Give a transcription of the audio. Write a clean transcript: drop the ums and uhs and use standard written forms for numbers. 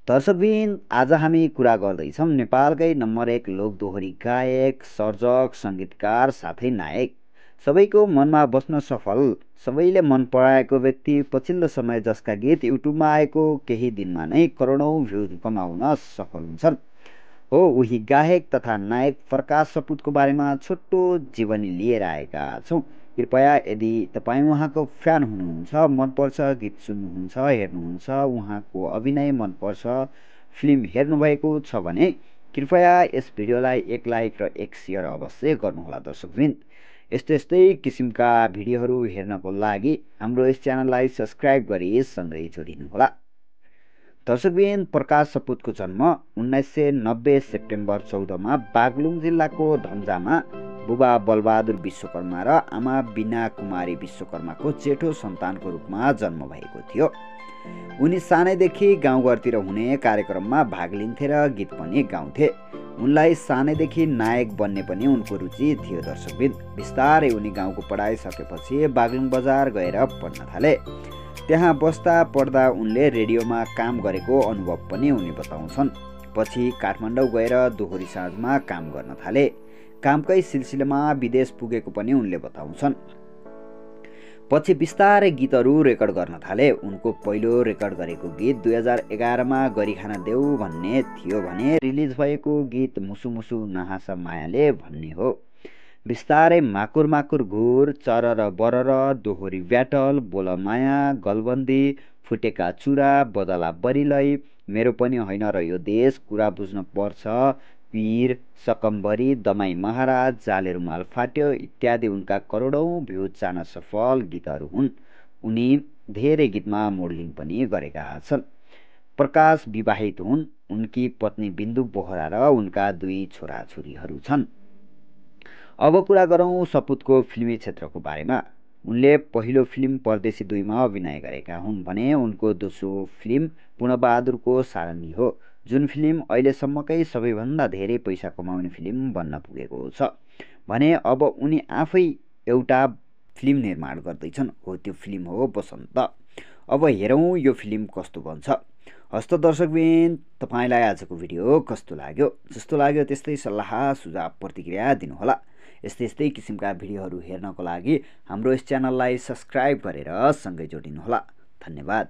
दर्शकबिन आज हामी कुरा गर्दैछौँ नेपालकै नम्बर 1 लोकदोहोरी गायक, सर्जक, सङ्गीतकार साथै नायक, सबैको मनमा बस्न सफल, सबैले मन पराएको व्यक्ति, पछिल्लो समय जसका गीत युट्युबमा आएको केही दिनमा नै करोडौँ भ्यू कमाउन सफल हुन्छन्, हो उही गायक तथा नायक प्रकाश सपुतको बारेमा छोटो जीवनी लिएर आएका छौँ। कृपया यदि तपाईँ उहाँको फ्यान हुनुहुन्छ, मनपर्छ, गीत सुन्नुहुन्छ, हेर्नुहुन्छ, उहाँको अभिनय मनपर्छ, फिल्म हेर्नुभएको छ भने कृपया यस भिडियोलाई एक लाइक र एक सेयर अवश्य गर्नुहोला। दर्शकवृन्द, यस्तै किसिमका भिडियोहरू हेर्नको लागि हाम्रो यस च्यानललाई सब्सक्राइब गरी सँगै जोडिनुहोला। दर्शकबिन, प्रकाश सपुतको जन्म 1990 सेप्टेम्बर 14 बागलुङ जिल्लाको धम्जामा बुबा बलबहादुर विश्वकर्मा र आमा बिना कुमारी विश्वकर्माको जेठो सन्तानको रूपमा जन्म भएको थियो। उनी सानैदेखि गाउँघरतिर हुने कार्यक्रममा भाग लिन्थे र गीत पनि गाउँथे। उनलाई सानैदेखि नायक बन्ने पनि उनको रुचि थियो। दर्शकबिन, बिस्तारै उनी गाउँको पढाइ सकेपछि बागलुङ बजार गएर पढ्न थाले। त्यहाँ बस्दा पढ्दा उनले रेडियोमा काम गरेको अनुभव पनि उनी बताउँछन्। पछि काठमाडौँ गएर दोहोरी साँझमा काम गर्न थाले। कामकै सिलसिलामा विदेश पुगेको पनि उनले बताउँछन्। पछि बिस्तारै गीतहरू रेकर्ड गर्न थाले। उनको पहिलो रेकर्ड गरेको गीत 2011मा गरिखान देऊ भन्ने थियो भने रिलिज भएको गीत मुसु मुसु नहाँस मायाले भन्ने हो। बिस्तारै माकुर माकुर घुर, चरर बरर, दोहोरी ब्याटल, बोल माया, गलबन्दी, फुटेका चुरा, बदला बरिलै, मेरो पनि होइन र यो देश, कुरा बुझ्न पर्छ, पीर, सकम्बरी, दमाई महाराज, जाले रुमाल फाट्यो इत्यादि उनका करोडौँ भ्यू जान सफल गीतहरू हुन्। उनी धेरै गीतमा मोडलिङ पनि गरेका छन्। प्रकाश विवाहित हुन्। उनकी पत्नी बिन्दु बोहरा र उनका 2 छोराछोरीहरू छन्। अब कुरा गरौँ सपुतको फिल्मी क्षेत्रको बारेमा। उनले पहिलो फिल्म परदेशी 2मा अभिनय गरेका हुन् भने उनको दोस्रो फिल्म पूर्णबहादुरको सारनी हो, जुन फिल्म अहिलेसम्मकै सबैभन्दा धेरै पैसा कमाउने फिल्म बन्न पुगेको छ भने अब उनी आफै एउटा फिल्म निर्माण गर्दैछन्। हो, त्यो फिल्म हो बसन्त। अब हेरौँ यो फिल्म कस्तो बन्छ। हस्त दर्शकबिन, तपाईँलाई आजको भिडियो कस्तो लाग्यो? जस्तो लाग्यो त्यस्तै सल्लाह सुझाव प्रतिक्रिया दिनुहोला। यस्तै किसिमका भिडियोहरू हेर्नको लागि हाम्रो यस च्यानललाई सब्सक्राइब गरेर सँगै जोडिनुहोला। धन्यवाद।